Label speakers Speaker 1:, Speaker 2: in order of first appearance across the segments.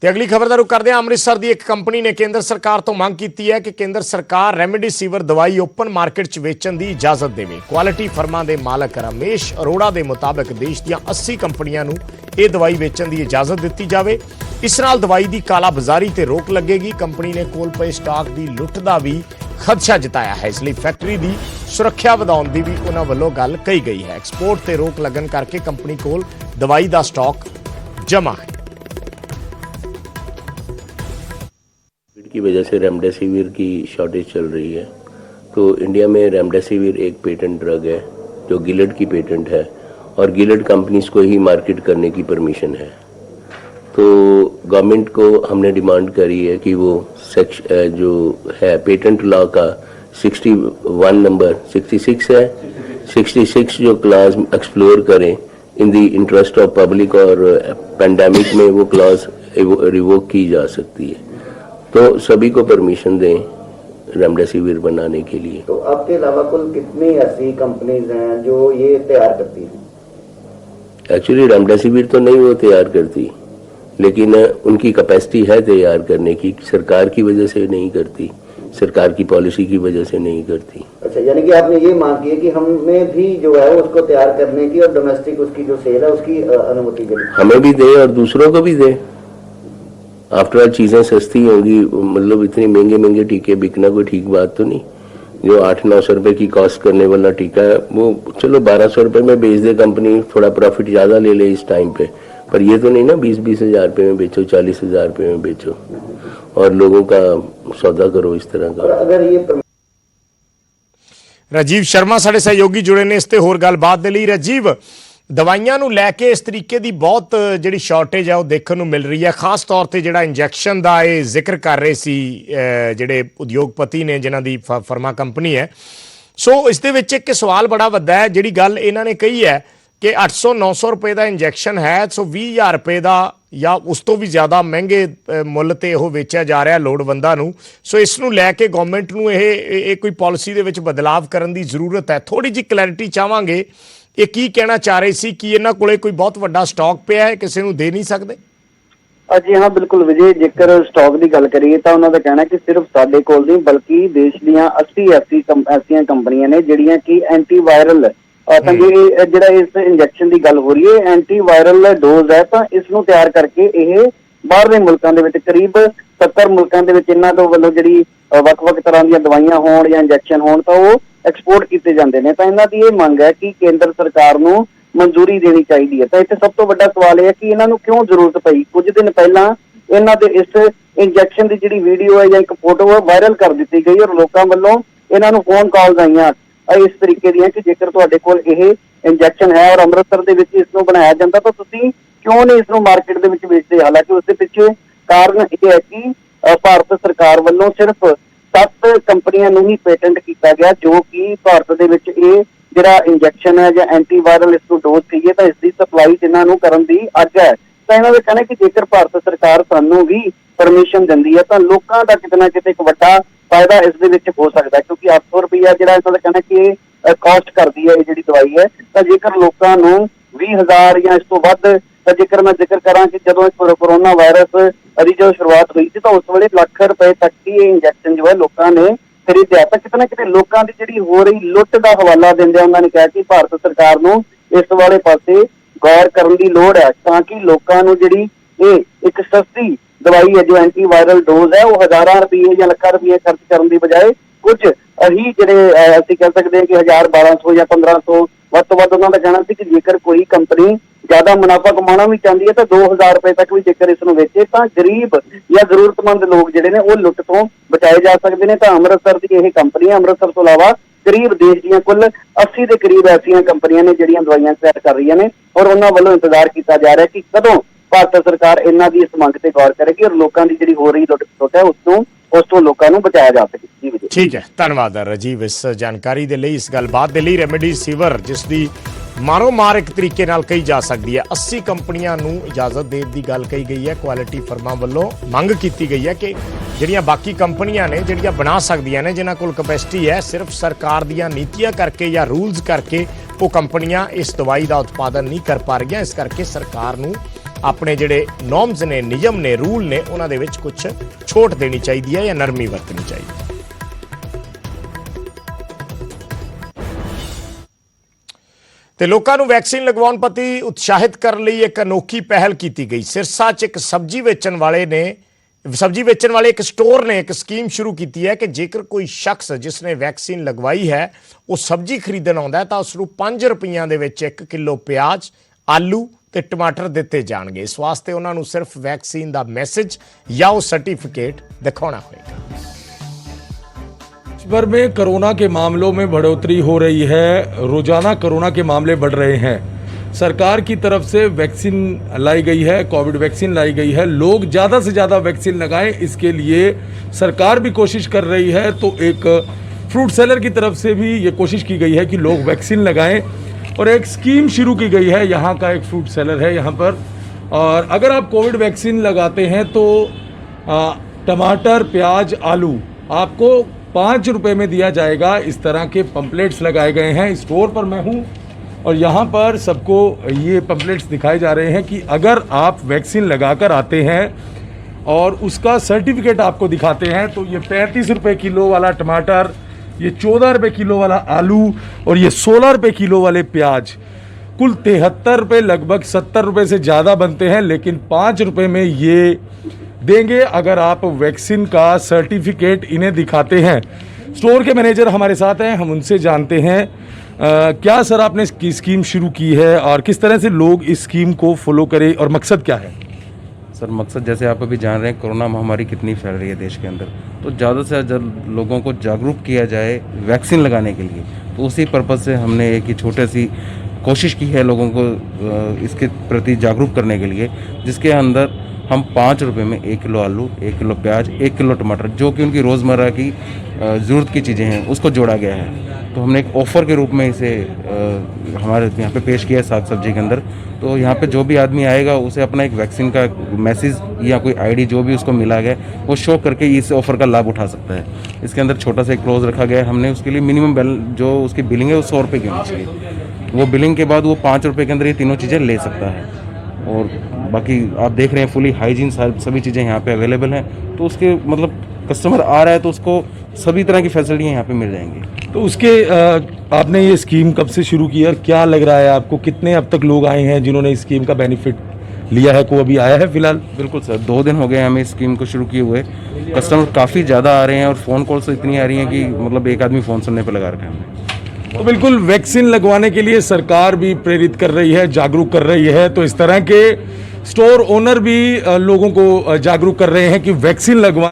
Speaker 1: ਤੇ ਅਗਲੀ ਖਬਰ ਦਾ ਰੁਖ ਕਰਦੇ ਹਾਂ। ਅੰਮ੍ਰਿਤਸਰ ਦੀ ਇੱਕ ਕੰਪਨੀ ਨੇ ਕੇਂਦਰ ਸਰਕਾਰ ਤੋਂ ਮੰਗ ਕੀਤੀ ਹੈ ਕਿ ਕੇਂਦਰ ਸਰਕਾਰ ਰੈਮਡੀਸਿਵਰ ਦਵਾਈ ਓਪਨ ਮਾਰਕੀਟ 'ਚ ਵੇਚਣ ਦੀ ਇਜਾਜ਼ਤ ਦੇਵੇ। ਕੁਆਲਿਟੀ ਫਰਮਾਂ ਦੇ ਮਾਲਕ ਰਮੇਸ਼ ਅਰੋੜਾ ਦੇ ਮੁਤਾਬਕ ਦੇਸ਼ ਦੀਆਂ 80 ਕੰਪਨੀਆਂ ਨੂੰ ਇਹ ਦਵਾਈ ਵੇਚਣ ਦੀ ਇਜਾਜ਼ਤ ਦਿੱਤੀ ਜਾਵੇ। ਇਸ ਨਾਲ ਦਵਾਈ ਦੀ ਕਾਲਾਬਾਜ਼ਾਰੀ ਤੇ ਰੋਕ ਲੱਗੇਗੀ। ਕੰਪਨੀ ਨੇ ਕੋਲ ਪਏ ਸਟਾਕ ਦੀ ਲੁੱਟ ਦਾ ਵੀ ਖਦਸ਼ਾ ਜਤਾਇਆ ਹੈ। ਇਸ ਲਈ ਫੈਕਟਰੀ ਦੀ ਸੁਰੱਖਿਆ ਵਧਾਉਣ ਦੀ ਵੀ ਉਹਨਾਂ ਵੱਲੋਂ ਗੱਲ ਕਹੀ ਗਈ ਹੈ। ਐਕਸਪੋਰਟ ਤੇ ਰੋਕ ਲੱਗਣ ਕਰਕੇ ਕੰਪਨੀ ਕੋਲ दवाई का स्टॉक जमा है।
Speaker 2: की वजह से रेमडेसिविर की शॉर्टेज चल रही है, तो इंडिया में रेमडेसिविर एक पेटेंट ड्रग है जो गिलेड की पेटेंट है और गिलेड कंपनीज को ही मार्केट करने की परमिशन है। तो गवर्नमेंट को हमने डिमांड करी है कि वो जो है पेटेंट लॉ का 61 नंबर 66 है 66 जो क्लास एक्सप्लोर करें इन दी इंटरेस्ट ऑफ पब्लिक और पेंडेमिक में वो क्लॉज रिवोक की जा सकती है। तो सभी को परमिशन दें रेमडेसिविर बनाने के लिए।
Speaker 3: तो आपके अलावा कुल कितनी ऐसी कंपनीज हैं जो ये तैयार करती हैं?
Speaker 2: एक्चुअली रेमडेसिविर तो नहीं वो तैयार करती, लेकिन उनकी कैपेसिटी है तैयार करने की। सरकार की वजह से नहीं करती, सरकार की पॉलिसी की वजह से नहीं करती।
Speaker 3: अच्छा, यानी कि आपने ये मांग की है कि हमें भी जो है उसको तैयार करने की और डोमेस्टिक उसकी जो सेल है उसकी अनुमति दे, हमें
Speaker 2: भी दे और दूसरों को भी दे। आफ्टर ऑल चीजें सस्ती होंगी, मतलब इतनी महंगे महंगे टीके बिकना कोई ठीक बात तो नहीं। जो 800-900 रुपए की कॉस्ट करने वाला टीका है वो चलो 1200 रुपए में बेच दे कंपनी, थोड़ा प्रॉफिट ज्यादा ले ले इस टाइम पे, पर ये तो नहीं ना 20-20 हजार रुपए में बेचो, 40 हजार रुपए में बेचो और लोगों का सौदा करो इस तरह का।
Speaker 3: अगर ये
Speaker 1: राजीव शर्मा साडे सहयोगी जुड़े ने इस ते होर गलबात दे लई। राजीव, दवाइयां नूं लैके इस तरीके की बहुत जिहड़ी शॉर्टेज है वो देखने मिल रही है, खास तौर पर जिहड़ा इंजैक्शन का ये जिक्र कर रहे सी जिहड़े उद्योगपति ने जिन्हां दी फर्मा कंपनी है। सो इस दे विच एक सवाल बड़ा वड्डा है, जिहड़ी गल इन्हां ने कही है कि 800-900 रुपए का इंजैक्शन है, सो 20,000 रुपए का या उस तो भी ज़्यादा महंगे मुੱਲ ਤੇ ਉਹ ਵੇਚਿਆ ਜਾ ਰਿਹਾ ਲੋੜਵੰਦਾਂ ਨੂੰ। ਸੋ ਇਸ ਨੂੰ ਲੈ ਕੇ ਗਵਰਨਮੈਂਟ ਨੂੰ ਇਹ ਕੋਈ ਪਾਲਿਸੀ ਦੇ ਵਿੱਚ ਬਦਲਾਵ ਕਰਨ ਦੀ ਜ਼ਰੂਰਤ ਹੈ। ਥੋੜੀ ਜਿਹੀ ਕਲੈਰਿਟੀ ਚਾਹਾਂਗੇ, ਇਹ ਕੀ ਕਹਿਣਾ ਚਾਹ ਰਹੇ ਸੀ ਕਿ ਇਹਨਾਂ ਕੋਲੇ ਕੋਈ ਬਹੁਤ ਵੱਡਾ ਸਟਾਕ ਪਿਆ ਹੈ, ਕਿਸੇ ਨੂੰ ਦੇ ਨਹੀਂ ਸਕਦੇ?
Speaker 4: जी हाँ, बिल्कुल विजय, जेकर स्टॉक की गल करिए तो उन्होंने कहना कि सिर्फ साडे कोल नहीं बल्कि देश दियां 80 ऐसियां कंपनियां ने जिहड़ियां कि एंटीवायरल ਜਿਹੜਾ ਇਸ ਇੰਜੈਕਸ਼ਨ ਦੀ ਗੱਲ ਹੋ ਰਹੀ ਹੈ ਐਂਟੀਵਾਇਰਲ ਡੋਜ਼ ਹੈ, ਤਾਂ ਇਸ ਨੂੰ ਤਿਆਰ ਕਰਕੇ ਇਹ ਬਾਹਰਲੇ ਮੁਲਕਾਂ ਦੇ ਵਿੱਚ ਕਰੀਬ 70 ਮੁਲਕਾਂ ਦੇ ਵਿੱਚ ਇਹਨਾਂ ਤੋਂ ਵੱਲੋਂ ਜਿਹੜੀ ਵੱਖ-ਵੱਖ ਤਰ੍ਹਾਂ ਦੀਆਂ ਦਵਾਈਆਂ ਹੋਣ ਜਾਂ ਇੰਜੈਕਸ਼ਨ ਹੋਣ ਤਾਂ ਉਹ ਐਕਸਪੋਰਟ ਕੀਤੇ ਜਾਂਦੇ ਨੇ। ਤਾਂ ਇਹਨਾਂ ਦੀ ਇਹ ਮੰਗ ਹੈ ਕਿ ਕੇਂਦਰ ਸਰਕਾਰ ਨੂੰ ਮਨਜ਼ੂਰੀ ਦੇਣੀ ਚਾਹੀਦੀ ਹੈ। ਤਾਂ ਇੱਥੇ ਸਭ ਤੋਂ ਵੱਡਾ ਸਵਾਲ ਇਹ ਹੈ ਕਿ ਇਹਨਾਂ ਨੂੰ ਕਿਉਂ ਜ਼ਰੂਰਤ ਪਈ। ਕੁਝ ਦਿਨ ਪਹਿਲਾਂ ਇਹਨਾਂ ਦੇ ਇਸ ਇੰਜੈਕਸ਼ਨ ਦੀ ਜਿਹੜੀ ਵੀਡੀਓ ਹੈ ਜਾਂ ਇੱਕ ਫੋਟੋ ਹੈ ਵਾਇਰਲ ਕਰ ਦਿੱਤੀ ਗਈ ਔਰ ਲੋਕਾਂ ਵੱਲੋਂ ਇਹਨਾਂ ਨੂੰ ਫੋਨ ਕਾਲਸ ਆਈਆਂ इस तरीके दी कि जेकर तुहाडे कोल यह इंजैक्शन है और अमृतसर दे विच इसनूं बनाया जांदा तो तुसीं क्यों नहीं इसनूं मार्केट दे विच बेचदे। हालांकि उसदे पिछे कारण यह है कि भारत सरकार वालों सिर्फ 7 कंपनियां नूं ही पेटेंट किया गया जो कि भारत दे विच इह जिहड़ा इंजैक्शन है जां एंटीवायरल इसनूं डोज चाहिए तो इसकी सप्लाई इन्हां नूं करन दी अज है। तो इन्हां दा कहना कि जेकर भारत सरकार सानूं भी परमिशन दिंदी है तो लोकां दा किते ना किते एक वड्डा फायदा इस दे विच हो सकता है, क्योंकि 800 रुपया जिहड़ा इन्हां दा कहना कि कॉस्ट करदी है जिहड़ी दवाई है। तो जेकर लोकां नूं 20,000 या इस तो वध, जेकर मैं जिक्र करां कि जदों कोरोना वायरस दी जो शुरुआत हुई थी तो उस वेले लाख रुपए तक की इंजैक्शन जो है लोकां ने खरीदिया। तो किते ना किते लोकां दी जिहड़ी हो रही लुੱਟ दा हवाला दिंदे उन्हां ने कहा कि भारत सरकार नूं इस वाले पासे गौर करन दी लोड़ है ताकि लोकां नूं जिहड़ी ਇਹ एक सस्ती दवाई है जो एंटीवायरल डोज है वो हज़ारां रुपये या लाखां रुपये खर्च करने की बजाय कुछ ही जिहड़े ਅਸੀਂ कह सकते हैं कि 1000-1200 या 1500 ਵੱਧ ਤੋਂ ਵੱਧ ਉਹਨਾਂ ਦਾ ਕਹਿਣਾ ਸੀ ਕਿ ਜੇਕਰ ਕੋਈ ਕੰਪਨੀ ਜ਼ਿਆਦਾ ਮੁਨਾਫਾ ਕਮਾਉਣਾ ਵੀ ਚਾਹੁੰਦੀ ਹੈ ਤਾਂ 2000 ਰੁਪਏ ਤੱਕ ਵੀ ਜੇਕਰ ਇਸ ਨੂੰ ਵੇਚੇ ਤਾਂ ਗਰੀਬ ਜਾਂ ਜ਼ਰੂਰਤਮੰਦ ਲੋਕ ਜਿਹੜੇ ਨੇ ਉਹ ਲੁੱਟ ਤੋਂ ਬਚਾਏ ਜਾ ਸਕਦੇ ਨੇ। ਤਾਂ ਅੰਮ੍ਰਿਤਸਰ ਦੀ ਇਹ ਕੰਪਨੀ ਹੈ। ਅੰਮ੍ਰਿਤਸਰ ਤੋਂ ਇਲਾਵਾ ਕਰੀਬ ਦੇਸ਼ ਦੀਆਂ ਕੁੱਲ 80 ਦੇ ਕਰੀਬ ਐਸੀਆਂ ਕੰਪਨੀਆਂ ਨੇ ਜਿਹੜੀਆਂ ਦਵਾਈਆਂ ਤਿਆਰ ਕਰ ਰਹੀਆਂ ਨੇ ਔਰ ਉਹਨਾਂ ਵੱਲੋਂ ਇੰਤਜ਼ਾਰ ਕੀਤਾ ਜਾ ਰਿਹਾ ਕਿ ਕਦੋਂ ਭਾਰਤ ਸਰਕਾਰ ਇਹਨਾਂ ਦੀ ਇਸ ਮੰਗ ਤੇ ਗੌਰ ਕਰੇਗੀ ਔਰ ਲੋਕਾਂ ਦੀ ਜਿਹੜੀ ਹੋ ਰਹੀ ਲੁੱਟ ਹੈ ਉਸ ਤੋਂ ਲੋਕਾਂ ਨੂੰ ਬਚਾਇਆ ਜਾ ਸਕੇ। ਜੀ ਵਿਜੇ,
Speaker 1: ਠੀਕ ਹੈ, ਧੰਨਵਾਦ ਰਾਜੀਵ ਇਸ ਜਾਣਕਾਰੀ ਦੇ ਲਈ, ਇਸ ਗੱਲਬਾਤ ਦੇ ਲਈ। ਰੈਮਡੀਸਿਵਰ ਜਿਸ ਦੀ ਮਾਰੋ ਮਾਰ ਇੱਕ ਤਰੀਕੇ ਨਾਲ ਕਹੀ ਜਾ ਸਕਦੀ ਹੈ, 80 ਕੰਪਨੀਆਂ ਨੂੰ ਇਜਾਜ਼ਤ ਦੇਣ ਦੀ ਗੱਲ ਕਹੀ ਗਈ ਹੈ। ਕੁਆਲਿਟੀ ਫਰਮਾਂ ਵੱਲੋਂ ਮੰਗ ਕੀਤੀ ਗਈ ਹੈ ਕਿ ਜਿਹੜੀਆਂ ਬਾਕੀ ਕੰਪਨੀਆਂ ਨੇ ਜਿਹੜੀਆਂ ਬਣਾ ਸਕਦੀਆਂ ਨੇ, ਜਿਨ੍ਹਾਂ ਕੋਲ ਕੈਪੈਸਿਟੀ ਹੈ, ਸਿਰਫ ਸਰਕਾਰ ਦੀਆਂ ਨੀਤੀਆਂ ਕਰਕੇ ਜਾਂ ਰੂਲਸ ਕਰਕੇ ਉਹ ਕੰਪਨੀਆਂ ਇਸ ਦਵਾਈ ਦਾ ਉਤਪਾਦਨ ਨਹੀਂ ਕਰ ਪਾ ਰਹੀਆਂ। ਇਸ ਕਰਕੇ ਸਰਕਾਰ ਨੂੰ ਆਪਣੇ ਜਿਹੜੇ ਨੋਰਮਸ ਨੇ, ਨਿਯਮ ਨੇ, ਰੂਲ ਨੇ, ਉਹਨਾਂ ਦੇ ਵਿੱਚ ਕੁਝ ਛੋਟ ਦੇਣੀ ਚਾਹੀਦੀ ਹੈ ਜਾਂ ਨਰਮੀ ਵਰਤਣੀ ਚਾਹੀਦੀ ਹੈ। ਤੇ ਲੋਕਾਂ ਨੂੰ ਵੈਕਸੀਨ ਲਗਵਾਉਣ ਪ੍ਰਤੀ ਉਤਸ਼ਾਹਿਤ ਕਰਨ ਲਈ ਇੱਕ ਅਨੋਖੀ ਪਹਿਲ ਕੀਤੀ ਗਈ। ਸਿਰਸਾ 'ਚ ਇੱਕ ਸਬਜ਼ੀ ਵੇਚਣ ਵਾਲੇ ਇੱਕ ਸਟੋਰ ਨੇ ਇੱਕ ਸਕੀਮ ਸ਼ੁਰੂ ਕੀਤੀ ਹੈ ਕਿ ਜੇਕਰ ਕੋਈ ਸ਼ਖਸ ਜਿਸ ਨੇ ਵੈਕਸੀਨ ਲਗਵਾਈ ਹੈ ਉਹ ਸਬਜ਼ੀ ਖਰੀਦਣ ਆਉਂਦਾ ਹੈ ਤਾਂ ਉਸ ਨੂੰ 5 ਰੁਪਈਆਂ ਦੇ ਵਿੱਚ 1 ਕਿਲੋ ਪਿਆਜ਼, ਆਲੂ ਤੇ ਟਮਾਟਰ ਦਿੱਤੇ ਜਾਣਗੇ। ਇਸ ਵਾਸਤੇ ਉਹਨਾਂ ਨੂੰ ਸਿਰਫ ਵੈਕਸੀਨ ਦਾ ਮੈਸੇਜ ਜਾਂ ਉਹ सर्टिफिकेट दिखाना होगा।
Speaker 5: देश भर में कोरोना के मामलों में बढ़ोतरी हो रही है, रोजाना कोरोना के मामले बढ़ रहे हैं। सरकार की तरफ से वैक्सीन लाई गई है, कोविड वैक्सीन लाई गई है। लोग ज़्यादा से ज़्यादा वैक्सीन लगाएं, इसके लिए सरकार भी कोशिश कर रही है। तो एक फ्रूट सेलर की तरफ से भी ये कोशिश की गई है कि लोग वैक्सीन लगाएं और एक स्कीम शुरू की गई है। यहाँ का एक फ्रूट सेलर है यहाँ पर, और अगर आप कोविड वैक्सीन लगाते हैं तो टमाटर, प्याज, आलू आपको 5 रुपए में दिया जाएगा। इस तरह के पंपलेट्स लगाए गए हैं। स्टोर पर मैं हूँ और यहाँ पर सबको ये पंपलेट्स दिखाए जा रहे हैं कि अगर आप वैक्सीन लगाकर आते हैं और उसका सर्टिफिकेट आपको दिखाते हैं तो ये 35 रुपये किलो वाला टमाटर, ये 14 रुपये किलो वाला आलू और ये 16 रुपये किलो वाले प्याज, कुल 73 रुपये, लगभग 70 रुपये से ज़्यादा बनते हैं, लेकिन 5 रुपये में ये देंगे अगर आप वैक्सीन का सर्टिफिकेट इन्हें दिखाते हैं। स्टोर के मैनेजर हमारे साथ हैं, हम उनसे जानते हैं क्या सर आपने इसकी स्कीम शुरू की है और किस तरह से लोग इस स्कीम को फॉलो करें और मकसद क्या है?
Speaker 6: सर मकसद जैसे आप अभी जान रहे हैं कोरोना महामारी कितनी फैल रही है देश के अंदर, तो ज़्यादा से ज़्यादा लोगों को जागरूक किया जाए वैक्सीन लगाने के लिए। तो उसी पर्पज़ से हमने एक छोटी सी कोशिश की है लोगों को इसके प्रति जागरूक करने के लिए, जिसके अंदर हम 5 रुपये में 1 किलो आलू, 1 किलो प्याज, 1 किलो टमाटर, जो कि उनकी रोज़मर्रा की ज़रूरत की चीज़ें हैं, उसको जोड़ा गया है। तो हमने एक ऑफ़र के रूप में इसे हमारे यहाँ पे पेश किया है साग सब्जी के अंदर। तो यहाँ पे जो भी आदमी आएगा उसे अपना एक वैक्सीन का मैसेज या कोई आईडी जो भी उसको मिला गया वो शो करके इस ऑफ़र का लाभ उठा सकता है। इसके अंदर छोटा सा एक क्लोज रखा गया है हमने, उसके लिए मिनिमम जो उसकी बिलिंग है वो 100 रुपये की होनी चाहिए। वो बिलिंग के बाद वो 5 रुपये के अंदर ये तीनों चीज़ें ले सकता है। और बाकी आप देख रहे हैं फुली हाइजीन सभी चीज़ें यहाँ पे अवेलेबल हैं। तो उसके मतलब कस्टमर आ रहा है तो उसको सभी तरह की फैसिलिटी यहाँ पे मिल जाएंगी।
Speaker 5: तो उसके आपने ये स्कीम कब से शुरू की और क्या लग रहा है आपको, कितने अब तक लोग आए हैं जिन्होंने इस स्कीम का बेनिफिट लिया है, को अभी आया है फिलहाल?
Speaker 6: बिल्कुल सर, 2 दिन हो गए हमें इस स्कीम को शुरू किए हुए। कस्टमर काफ़ी ज़्यादा आ रहे हैं और फ़ोन कॉल्स इतनी आ रही हैं कि मतलब एक आदमी फ़ोन सुनने पर लगा रखा है हमने।
Speaker 5: तो बिल्कुल वैक्सीन लगवाने के लिए सरकार भी प्रेरित कर रही है, जागरूक कर रही है। तो इस तरह के स्टोर ओनर भी लोगों को जागरूक कर रहे हैं कि वैक्सीन लगवा।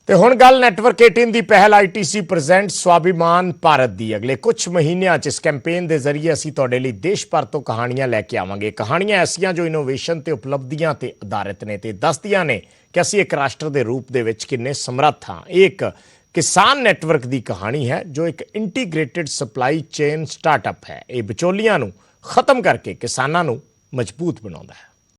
Speaker 1: ਤੇ ਹੁਣ ਗੱਲ ਨੈਟਵਰਕ 18 ਦੀ ਪਹਿਲ ITC ਪ੍ਰੈਜ਼ੈਂਟ ਸਵਾਭਿਮਾਨ ਭਾਰਤ ਦੀ। ਅਗਲੇ ਕੁਝ ਮਹੀਨਿਆਂ 'ਚ ਇਸ ਕੈਂਪੇਨ ਦੇ ਜ਼ਰੀਏ ਅਸੀਂ ਤੁਹਾਡੇ ਲਈ ਦੇਸ਼ ਭਰ ਤੋਂ ਕਹਾਣੀਆਂ ਲੈ ਕੇ ਆਵਾਂਗੇ। ਕਹਾਣੀਆਂ ਐਸੀਆਂ ਜੋ ਇਨੋਵੇਸ਼ਨ ਤੇ ਉਪਲਬਧੀਆਂ ਤੇ ਆਧਾਰਿਤ ਨੇ ਤੇ ਦੱਸਦੀਆਂ ਨੇ ਕਿ ਅਸੀਂ ਇੱਕ ਰਾਸ਼ਟਰ ਦੇ ਰੂਪ ਦੇ ਵਿੱਚ ਕਿੰਨੇ ਸਮਰੱਥ ਹਾਂ। ਇਹ ਇੱਕ ਕਿਸਾਨ ਨੈਟਵਰਕ ਦੀ ਕਹਾਣੀ ਹੈ ਜੋ ਇੱਕ ਇੰਟੀਗ੍ਰੇਟਿਡ ਸਪਲਾਈ ਚੇਨ ਸਟਾਰਟਅਪ ਹੈ। ਇਹ ਵਿਚੋਲੀਆਂ ਨੂੰ ਖਤਮ ਕਰਕੇ ਕਿਸਾਨਾਂ ਨੂੰ ਮਜ਼ਬੂਤ ਬਣਾਉਂਦਾ ਹੈ।